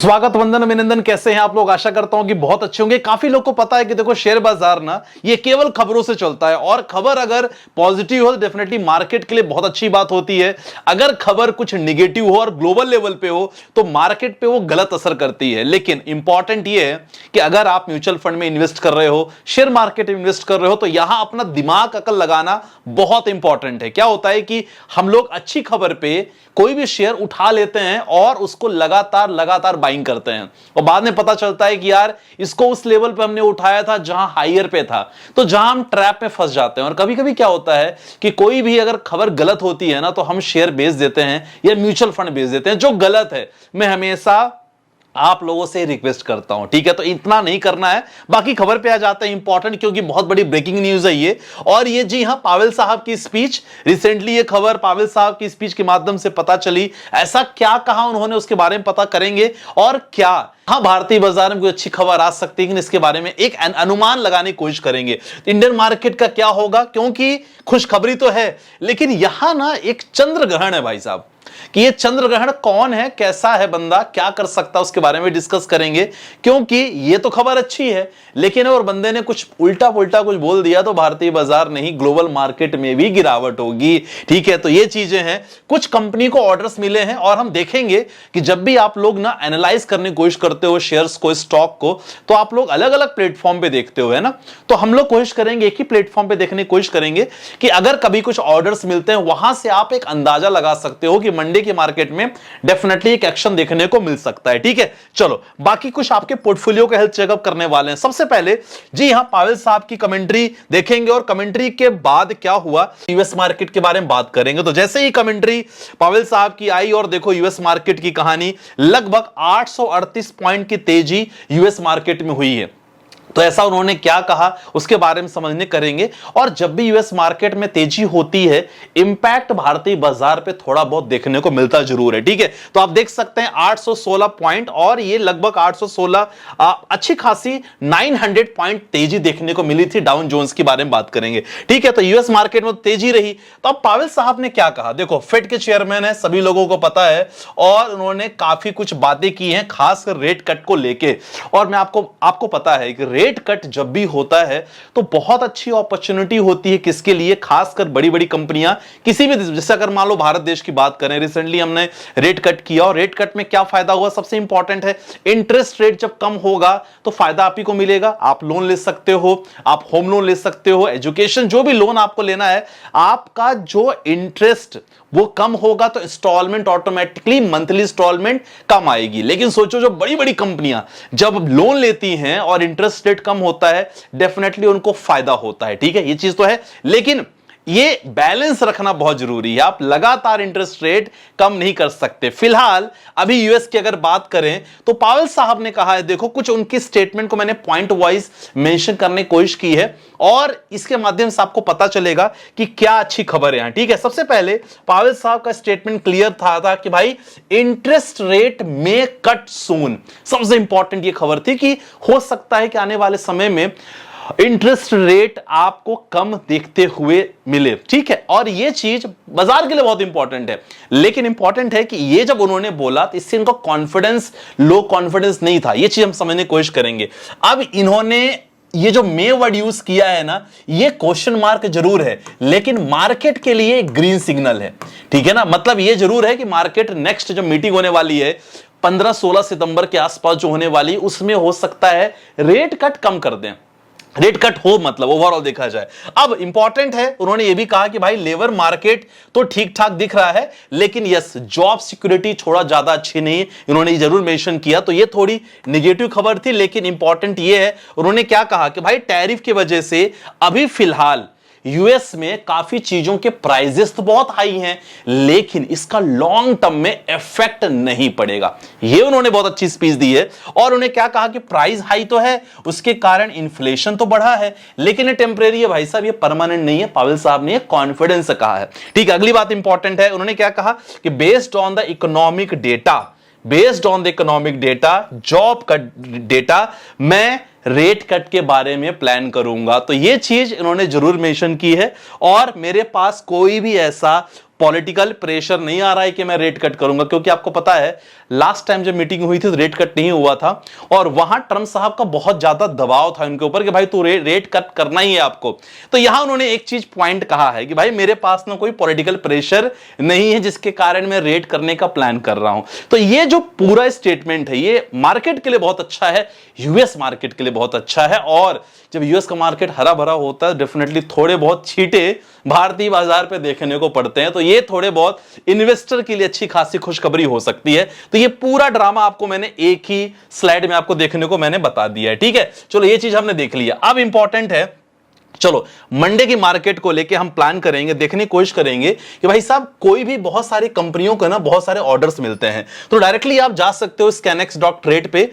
स्वागत, वंदन, अभिनंदन। कैसे हैं आप लोग? आशा करता हूं कि बहुत अच्छे होंगे। काफी लोग को पता है कि देखो, शेयर बाजार ना ये केवल खबरों से चलता है, और खबर अगर पॉजिटिव हो तो डेफिनेटली मार्केट के लिए बहुत अच्छी बात होती है। अगर खबर कुछ निगेटिव हो और ग्लोबल लेवल पे हो तो मार्केट पे वो गलत असर करती है। लेकिन इंपॉर्टेंट ये है कि अगर आप म्यूचुअल फंड में इन्वेस्ट कर रहे हो, शेयर मार्केट में इन्वेस्ट कर रहे हो, तो यहां अपना दिमाग अकल लगाना बहुत इंपॉर्टेंट है। क्या होता है कि हम लोग अच्छी खबर पे कोई भी शेयर उठा लेते हैं और उसको लगातार लगातार बाइंग करते हैं, और बाद में पता चलता है कि यार इसको उस लेवल पे हमने उठाया था जहां हायर पे था, तो जहां हम ट्रैप में फंस जाते हैं। और कभी कभी क्या होता है कि कोई भी अगर खबर गलत होती है ना, तो हम शेयर बेच देते हैं या म्यूचुअल फंड बेच देते हैं, जो गलत है। मैं हमेशा आप लोगों से रिक्वेस्ट करता हूं, ठीक है, तो इतना नहीं करना है। बाकी खबर पे आ जाते हैं, इंपॉर्टेंट, क्योंकि बहुत बड़ी ब्रेकिंग न्यूज है ये। और ये जी हां, पावेल साहब की स्पीच, रिसेंटली ये खबर पावेल साहब की स्पीच के माध्यम से पता चली। ऐसा क्या कहा उन्होंने, उसके बारे में पता करेंगे। और क्या हाँ, भारतीय बाजार में कोई अच्छी खबर आ सकती है, इसके बारे में एक अनुमान लगाने की कोशिश करेंगे। इंडियन मार्केट का क्या होगा, क्योंकि खुशखबरी तो है, लेकिन यहां ना एक चंद्र ग्रहण है भाई साहब, कि ये चंद्र ग्रहण कौन है, कैसा है बंदा, क्या कर सकता है, उसके बारे में डिस्कस करेंगे। क्योंकि ये तो खबर अच्छी है, लेकिन और बंदे ने कुछ उल्टा पुल्टा कुछ बोल दिया तो भारतीय बाजार नहीं, ग्लोबल मार्केट में भी गिरावट होगी। ठीक है, तो ये चीजें हैं। कुछ कंपनी को ऑर्डर्स मिले हैं, और हम देखेंगे कि जब भी आप लोग ना एनालाइज करने की कोशिश करते हो शेयर्स को, स्टॉक को, तो आप लोग अलग अलग प्लेटफॉर्म पे देखते हो, है ना। तो हम लोग कोशिश करेंगे एक ही प्लेटफॉर्म पे देखने की कोशिश करेंगे कि अगर कभी कुछ ऑर्डर्स मिलते हैं, वहां से आप एक अंदाजा लगा सकते हो कि मंडे के मार्केट में डेफिनेटली एक एक्शन देखने को मिल सकता है। ठीक है, चलो बाकी कुछ आपके पोर्टफोलियो का हेल्थ चेकअप करने वाले हैं। सबसे पहले जी हां, पावेल साहब की कमेंट्री देखेंगे, और कमेंट्री के बाद क्या हुआ यूएस मार्केट के बारे में बात करेंगे। तो जैसे ही कमेंट्री पावेल साहब की आई, और देखो यूएस मार्केट की कहानी, लगभग 838 पॉइंट की तेजी यूएस मार्केट में हुई है। तो ऐसा उन्होंने क्या कहा उसके बारे में समझने करेंगे। और जब भी यूएस मार्केट में तेजी होती है, इंपैक्ट भारतीय बाजार पे थोड़ा बहुत देखने को मिलता जरूर है। ठीक है, तो आप देख सकते हैं 816 पॉइंट, और ये लगभग 816 अच्छी खासी 900 पॉइंट तेजी देखने को मिली थी। डाउन जोन्स के बारे में बात करेंगे। ठीक है, तो यूएस मार्केट में तेजी रही। तो अब पावेल साहब ने क्या कहा, देखो फेड के चेयरमैन है, सभी लोगों को पता है, और उन्होंने काफी कुछ बातें की हैं, खासकर रेट कट को लेके। और मैं आपको पता है कि रेट कट जब भी होता है तो बहुत अच्छी अपॉर्चुनिटी होती है, किसके लिए, खासकर बड़ी बड़ी कंपनियां, किसी भी, जैसे अगर मान लो भारत देश की बात करें, रिसेंटली हमने रेट कट किया, और रेट कट में क्या फायदा हुआ, सबसे इंपॉर्टेंट है इंटरेस्ट रेट जब कम होगा तो फायदा आप ही को मिलेगा। आप लोन ले सकते हो, आप होम लोन ले सकते हो, एजुकेशन, जो भी लोन आपको लेना है, आपका जो इंटरेस्ट वो कम होगा तो इंस्टॉलमेंट ऑटोमेटिकली, मंथली इंस्टॉलमेंट कम आएगी। लेकिन सोचो, जो बड़ी बड़ी कंपनियां जब लोन लेती हैं और इंटरेस्ट रेट कम होता है, डेफिनेटली उनको फायदा होता है। ठीक है, ये चीज तो है, लेकिन ये बैलेंस रखना बहुत जरूरी है। आप लगातार इंटरेस्ट रेट कम नहीं कर सकते। फिलहाल अभी यूएस की अगर बात करें तो पावेल साहब ने कहा है, देखो कुछ उनकी स्टेटमेंट को मैंने पॉइंट वाइज मेंशन करने की कोशिश की है, और इसके माध्यम से आपको पता चलेगा कि क्या अच्छी खबर है यहां। ठीक है, सबसे पहले पावेल साहब का स्टेटमेंट क्लियर था कि भाई इंटरेस्ट रेट में कट सून। सबसे इंपॉर्टेंट ये खबर थी कि हो सकता है कि आने वाले समय में इंटरेस्ट रेट आपको कम देखते हुए मिले। ठीक है, और ये चीज बाजार के लिए बहुत इंपॉर्टेंट है। लेकिन इंपॉर्टेंट है कि ये जब उन्होंने बोला तो इससे इनका कॉन्फिडेंस, लो कॉन्फिडेंस नहीं था। ये चीज हम समझने की कोशिश करेंगे। अब इन्होंने ये जो मे वर्ड यूज किया है ना, ये क्वेश्चन मार्क जरूर है, लेकिन मार्केट के लिए ग्रीन सिग्नल है। ठीक है ना, मतलब ये जरूर है कि मार्केट नेक्स्ट जो मीटिंग होने वाली है 15-16 सितंबर के आसपास जो होने वाली, उसमें हो सकता है रेट कट कम कर दें। रेट कट हो, मतलब ओवरऑल देखा जाए। अब इंपॉर्टेंट है, उन्होंने ये भी कहा कि भाई लेबर मार्केट तो ठीक ठाक दिख रहा है, लेकिन यस, जॉब सिक्योरिटी थोड़ा ज्यादा अच्छी नहीं है, इन्होंने ये जरूर मेंशन किया। तो ये थोड़ी नेगेटिव खबर थी, लेकिन इंपॉर्टेंट ये है, उन्होंने क्या कहा कि भाई टैरिफ की वजह से अभी फिलहाल यूएस में काफी चीजों के प्राइजेस तो बहुत हाई हैं, लेकिन इसका लॉन्ग टर्म में इफेक्ट नहीं पड़ेगा। ये उन्होंने बहुत अच्छी स्पीच दी है। और उन्होंने क्या कहा कि प्राइस हाई तो है, उसके कारण इन्फ्लेशन तो बढ़ा है, लेकिन ये टेम्परेरी है भाई साहब, ये परमानेंट नहीं है। पावेल साहब ने कॉन्फिडेंस से कहा है। ठीक है, अगली बात इंपॉर्टेंट है, उन्होंने क्या कहा कि based on the economic data, job का डेटा, मैं रेट कट के बारे में प्लान करूंगा। तो यह चीज इन्होंने जरूर मेंशन की है, और मेरे पास कोई भी ऐसा पॉलिटिकल प्रेशर नहीं आ रहा है कि मैं रेट कट करूंगा, क्योंकि आपको पता है लास्ट टाइम जब मीटिंग हुई थी तो रेट कट नहीं हुआ था और वहां ट्रम्प साहब का बहुत ज्यादा दबाव था उनके ऊपर कि भाई तू रेट कट करना ही है आपको। तो यहां उन्होंने एक चीज पॉइंट कहा है कि भाई मेरे पास ना कोई पॉलिटिकल प्रेशर नहीं है जिसके कारण मैं रेट करने का प्लान कर रहा हूं। तो ये जो पूरा स्टेटमेंट है ये मार्केट के लिए बहुत अच्छा है, यूएस मार्केट के लिए बहुत अच्छा है। और जब यूएस का मार्केट हरा भरा होता है डेफिनेटली थोड़े बहुत छींटे भारतीय बाजार पे देखने को पड़ते हैं, तो ये थोड़े बहुत इन्वेस्टर के लिए अच्छी खासी खुशखबरी हो सकती है। तो ये पूरा ड्रामा आपको मैंने एक ही स्लाइड में आपको देखने को मैंने बता दिया है, ठीक है। चलो ये चीज हमने देख लिया। अब इंपॉर्टेंट है, चलो मंडे की मार्केट को लेके हम प्लान करेंगे, देखने की कोशिश करेंगे कि भाई साहब कोई भी बहुत सारी कंपनियों को ना बहुत सारे ऑर्डर्स मिलते हैं, तो डायरेक्टली आप जा सकते हो scanex.trade पे,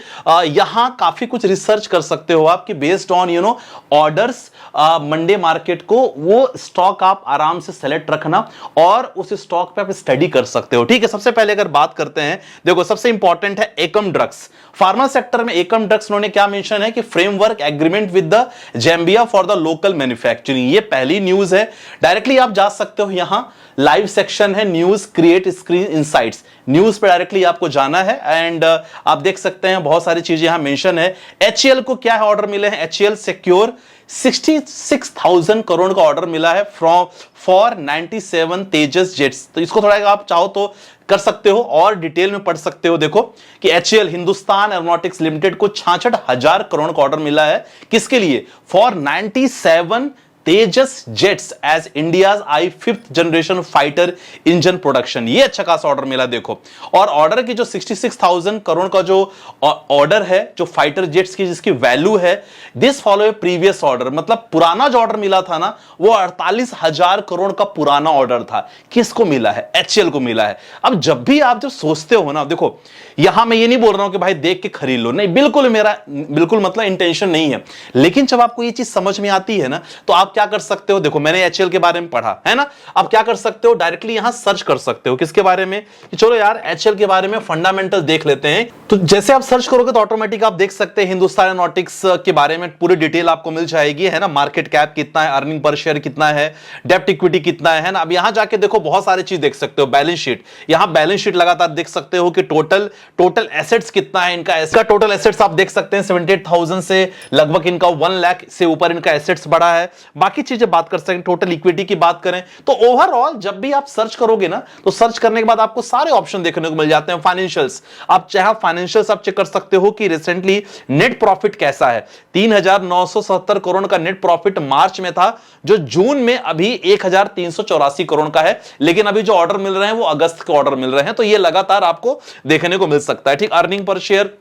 यहां काफी कुछ रिसर्च कर सकते हो आप कि based on orders Monday market को वो स्टॉक आप आराम से सेलेक्ट रखना और उस स्टॉक पे आप स्टडी कर सकते हो, ठीक है। सबसे पहले अगर बात करते हैं, देखो सबसे इंपॉर्टेंट है एकम ड्रग्स, फार्मा सेक्टर में एकम ड्रग्स उन्होंने क्या मेंशन है कि framework agreement with the Zambia for the local manufacturing, ये पहली न्यूज है। डायरेक्टली आप जा सकते हो, यहां लाइव सेक्शन है news create screen insights, news पे डायरेक्टली आपको जाना है एंड आप देख सकते हैं बहुत सारी चीजें यहां मेंशन है। एचएल को क्या है ऑर्डर मिले हैं, एचएल सिक्योर 66,000 करोड़ का ऑर्डर मिला है फॉर 97 तेजस जेट्स। तो इसको थोड़ा आप चाहो तो कर सकते हो और डिटेल में पढ़ सकते हो। देखो कि एचएल हिंदुस्तान एरोनॉटिक्स लिमिटेड को 66,000 करोड़ का ऑर्डर मिला है, किसके लिए, for 97 Tejas jets as India's i5th generation fighter engine production, ये अच्छा खासा ऑर्डर मिला देखो। और ऑर्डर की जो 66,000 करोड़ का जो ऑर्डर है जो फाइटर जेट्स की जिसकी वैल्यू है, this follow A previous order, मतलब पुराना जो ऑर्डर मिला था ना वो 48,000 करोड़ का पुराना ऑर्डर था, किसको मिला है, एचएल को मिला है। अब जब भी आप जब सोचते हो ना, देखो यहां मैं ये नहीं बोल रहा हूं कि भाई देख के खरीद लो, नहीं, बिल्कुल मतलब इंटेंशन नहीं है, लेकिन जब आपको ये चीज समझ में आती है ना तो आप क्या कर सकते हो, देखो मैंने एचएल के बारे में पढ़ा है ना, आप क्या कर सकते हो डायरेक्टली यहां सर्च कर सकते हो किसके बारे में, कि चलो यार एचएल के बारे में फंडामेंटल देख लेते हैं। तो जैसे आप सर्च करोगे तो ऑटोमेटिक आप देख सकते हैं हिंदुस्तान एरोनॉटिक्स के बारे में पूरी डिटेल आपको मिल जाएगी, है ना, मार्केट कैप कितना है, अर्निंग पर शेयर कितना है, डेप्ट इक्विटी कितना है ना। अब यहां जाके देखो बहुत सारी चीज देख सकते हो, बैलेंस शीट, यहां बैलेंस शीट लगातार देख सकते हो कि टोटल एसेट्स कितना है इसका टोटल एसेट्स आप देख सकते हैं 78,000 से लगभग इनका 1 लाख से ऊपर इनका एसेट्स बढ़ा है। बाकी चीजें बात कर सकते हैं, टोटल इक्विटी की बात करें तो ओवरऑल जब भी आप सर्च करोगे ना तो सर्च करने के बाद आपको सारे ऑप्शन देखने को मिल जाते हैं। फाइनेंशियल्स, आप चाहे फाइनेंशियल्स आप चेक कर सकते हो कि रिसेंटली नेट प्रॉफिट कैसा है, 3,970 करोड़ का नेट प्रॉफिट मार्च में था, जो जून में अभी 1,384 करोड़ का है, लेकिन अभी जो ऑर्डर मिल रहे हैं वो अगस्त के ऑर्डर मिल रहे हैं, तो ये लगातार आपको देखने को मिल सकता है, ठीक। अर्निंग पर शेयर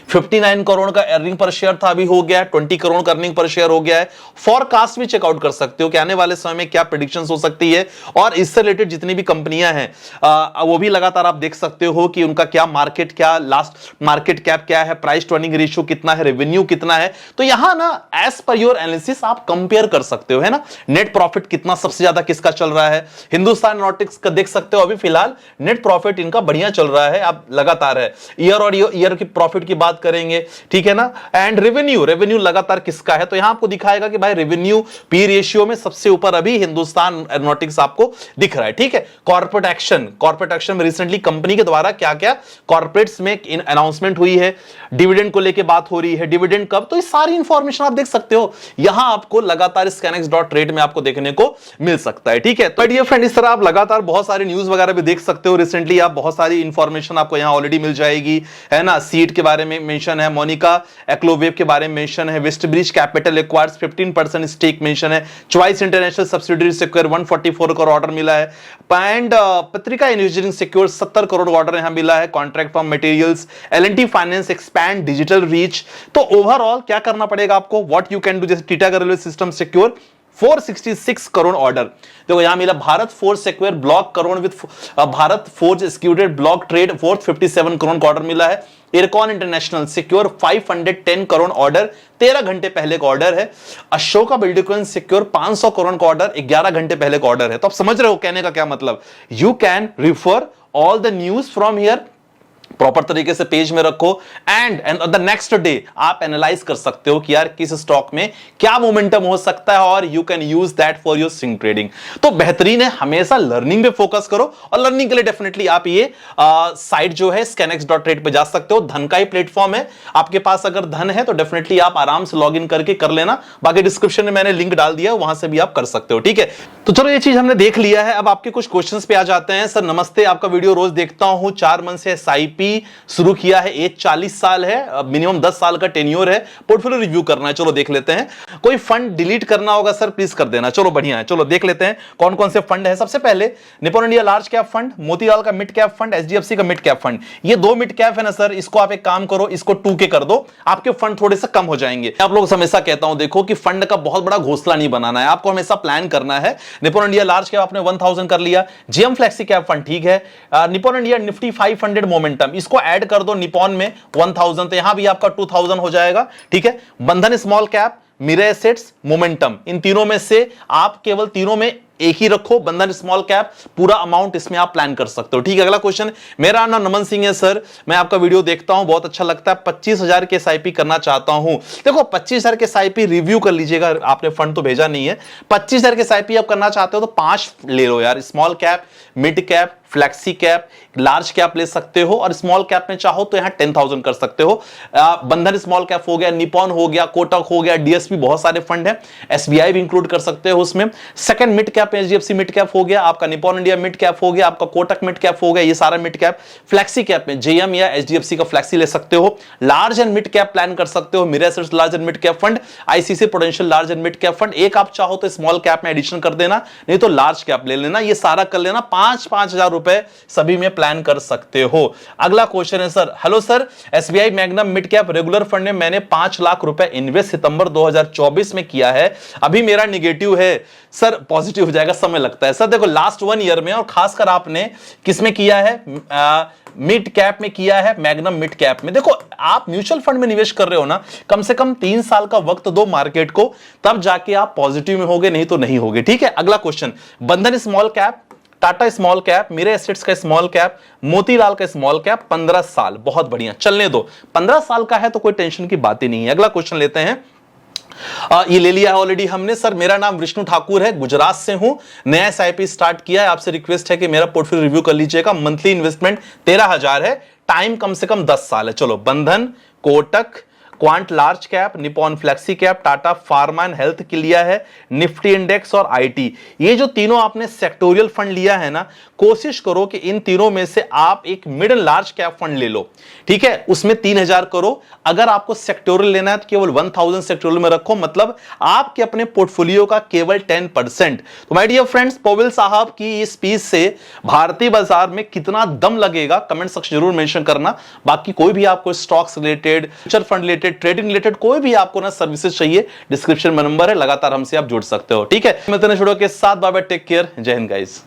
59 करोड़ का अर्निंग पर शेयर था, अभी हो गया है 20 करोड़ का अर्निंग पर शेयर हो गया है। फॉरकास्ट भी चेकआउट कर सकते हो कि आने वाले समय में क्या प्रेडिक्शंस हो सकती है, और इससे रिलेटेड जितनी भी कंपनियां हैं वो भी लगातार आप देख सकते हो कि उनका क्या मार्केट, क्या लास्ट मार्केट कैप क्या है, प्राइस टू अर्निंग रेशियो कितना है, रेवेन्यू कितना है। तो यहां ना एज पर योर एनालिसिस आप कंपेयर कर सकते हो, है ना, नेट प्रॉफिट कितना सबसे ज्यादा किसका चल रहा है, हिंदुस्तान एरोनॉटिक्स का देख सकते हो अभी फिलहाल नेट प्रॉफिट इनका बढ़िया चल रहा है, आप लगातार है, ईयर और ईयर की प्रॉफिट की बात करेंगे, ठीक है ना। एंड रेवेन्यू लगातार किसका है, तो यहां आपको दिखाएगा कि भाई रेवेन्यू पी रेशियो में सबसे ऊपर अभी हिंदुस्तान एरोनॉटिक्स आपको दिख रहा है, ठीक है। कॉर्पोरेट एक्शन में रिसेंटली कंपनी के द्वारा क्या क्या कॉर्पोरेट्स में अनाउंसमेंट हुई है, डिविडेंड को लेकर बात हो रही है, डिविडेंड कब, तो ये सारी इंफॉर्मेशन आप देख सकते हो, यहां आपको लगातार scanex.trade में आपको देखने को मिल सकता है, ठीक है। तो डियर फ्रेंड, इस तरह आप लगातार बहुत सारी न्यूज वगैरह भी देख सकते हो, रिसेंटली आप बहुत सारी इंफॉर्मेशन आपको यहां ऑलरेडी मिल जाएगी, है ना। सीट के बारे में मेंशन है, मोनिका एक्लोवेव के बारे में मेंशन है, West Bridge Capital acquires 15% stake mention है, Choice International subsidiary secure 144 crore order मिला है, एंड पत्रिका इंजीनियरिंग सिक्योर 70 करोड़ ऑर्डर यहां मिला है, contract form materials, L&T finance expand digital reach. तो ओवरऑल क्या करना पड़ेगा आपको, व्हाट यू कैन डू, जैसे Titagarh railway system secure 466 crore order, देखो यहां मिला Bharat forge secure block crore with Bharat forge executed block trade 457 crore का ऑर्डर मिला है, IRCON international secure 510 crore order 13 घंटे पहले का ऑर्डर है, अशोका बिल्डकॉन सिक्योर 500 करोड़ का ऑर्डर 11 घंटे पहले का ऑर्डर है। तो आप समझ रहे हो कहने का क्या मतलब, you can refer all the news from here proper तरीके से पेज में रखो एंड द नेक्स्ट डे आप एनालाइज कर सकते हो कि यार किस स्टॉक में क्या मोमेंटम हो सकता है और you can use that for your swing trading. तो बेहतरीन है, हमेशा लर्निंग पे फोकस करो और लर्निंग के लिए डेफिनेटली आप ये साइट जो है scanex.trade पे जा सकते हो। धन का ही प्लेटफॉर्म है, आपके पास अगर धन है तो डेफिनेटली आप आराम से लॉग इन करके कर लेना, बाकी डिस्क्रिप्शन में मैंने लिंक डाल दिया, वहां से भी आप कर सकते हो। ठीक है, तो चलो ये चीज हमने देख लिया है। अब आपके कुछ क्वेश्चंस पे आ जाते हैं। सर नमस्ते, आपका वीडियो रोज देखता हूं, 4 मंथ से SIP शुरू किया है, एज 40 साल है, मिनिमम 10 साल का टेन्योर है, पोर्टफोलियो रिव्यू करना है। चलो देख लेते हैं। कोई फंड डिलीट करना होगा सर प्लीज कर देना। चलो बढ़िया है, चलो देख लेते हैं कौन कौन से फंड है। सबसे पहले Nippon India large cap fund, Motilal का मिड कैप फंड, HDFC का मिड कैप फंड। ये 2 मिड कैप है ना सर, इसको आप एक काम करो, इसको 2K कर दो, आपके फंड थोड़े से कम हो जाएंगे। आप लोग हमेशा कहता हूं देखो कि फंड का बहुत बड़ा घोंसला नहीं बनाना है, आपको हमेशा प्लान करना है। निप्पॉन इंडिया लार्ज कैप आपने 1000 कर लिया, GM फ्लेक्सी कैप फंड ठीक है, निप्पॉन इंडिया निफ्टी 500 मोमेंटम, इसको ऐड कर दो निप्पॉन में 1000, तो यहां भी आपका 2000 हो जाएगा। ठीक है, Bandhan small cap, Mirae assets, momentum, इन तीनों में से आप केवल तीनों में एक ही रखो, बंधन स्मॉल कैप, पूरा अमाउंट इसमें आप प्लान कर सकते हो। ठीक है, अगला क्वेश्चन। मेरा नाम नमन सिंह है सर, मैं आपका वीडियो देखता हूं, बहुत अच्छा लगता है, 25,000 के SIP करना चाहता हूं। देखो 25,000 के SIP रिव्यू कर लीजिएगा, आपने फंड तो भेजा नहीं है। 25,000 के SIP आप करना चाहते हो तो 5 ले लो यार, small cap, mid cap, flexi cap, large cap ले सकते हो, और स्मॉल कैप में चाहो तो यहां 10,000 कर सकते हो। बंधन स्मॉल कैप हो गया, निप्पॉन हो गया, कोटक हो गया, DSP, बहुत सारे फंड है, SBI भी इंक्लूड कर सकते हो उसमें। सेकंड मिड कैप में HDFC मिड कैप हो गया, आपका निप्पॉन इंडिया मिड कैप हो गया, आपका कोटक मिड कैप हो गया, ये सारा मिड कैप। फ्लेक्सी कैप में JM या HDFC का फ्लेक्सी ले सकते हो। Large and mid cap plan कर सकते हो, mirror assets large and mid cap fund, ICICI prudential large and mid cap fund. एक आप चाहो तो स्मॉल कैप में एडिशन कर देना, नहीं तो लार्ज कैप ले लेना, ये सारा कर लेना। 5-5 हजार रुपए सभी में प्लान कर सकते हो। अगला क्वेश्चन है sir, hello sir, SBI magnum mid cap regular fund में मैंने 5 लाख रुपए इन्वेस्ट सितंबर 2024 में किया है, अभी मेरा निगेटिव है सर, पॉजिटिव हो जाएगा, समय लगता है सर। देखो लास्ट 1 ईयर में, और खासकर आपने किसमें किया है, मिड कैप में किया है, मैग्नम मिड कैप में। देखो आप म्यूचुअल फंड में निवेश कर रहे हो ना, कम से कम 3 साल का वक्त दो मार्केट को, तब जाके आप पॉजिटिव में होगे, नहीं तो नहीं होगे। ठीक है, अगला क्वेश्चन। बंधन small cap, Tata small cap, Mirae assets का स्मॉल कैप, मोतीलाल का स्मॉल कैप, 15 साल, बहुत बढ़िया, चलने दो। 15 साल का है तो कोई टेंशन की बात ही नहीं है। अगला क्वेश्चन लेते हैं। ये ले लिया है ऑलरेडी हमने। सर मेरा नाम विष्णु ठाकुर है, गुजरात से हूं, नया SIP स्टार्ट किया है, आपसे रिक्वेस्ट है कि मेरा पोर्टफोलियो रिव्यू कर लीजिएगा। मंथली इन्वेस्टमेंट 13,000 है, टाइम कम से कम 10 साल है। चलो बंधन, Kotak, quant large cap, Nippon flexi cap, Tata pharma and health के लिया है, निफ्टी इंडेक्स और IT, ये जो तीनों आपने सेक्टोरियल फंड लिया है ना, कोशिश करो कि इन तीनों में से आप एक mid and large cap fund ले लो। ठीक है, उसमें 3,000 करो। अगर आपको सेक्टोरियल लेना है तो केवल 1000 सेक्टोरियल में रखो, मतलब आपके अपने पोर्टफोलियो का केवल 10%। तो माय डियर फ्रेंड्स, पॉवेल साहब की इस स्पीच से भारतीय बाजार में कितना दम लगेगा, कमेंट सेक्शन जरूर मेंशन करना। बाकी कोई भी आपको stocks related, mutual fund related, trading related कोई भी आपको ना सर्विसेज चाहिए, डिस्क्रिप्शन में नंबर है, लगातार हमसे आप जुड़ सकते हो। ठीक है, मैं वीडियो के साथ, बाय बाय, टेक केयर, जय हिंद गाइस।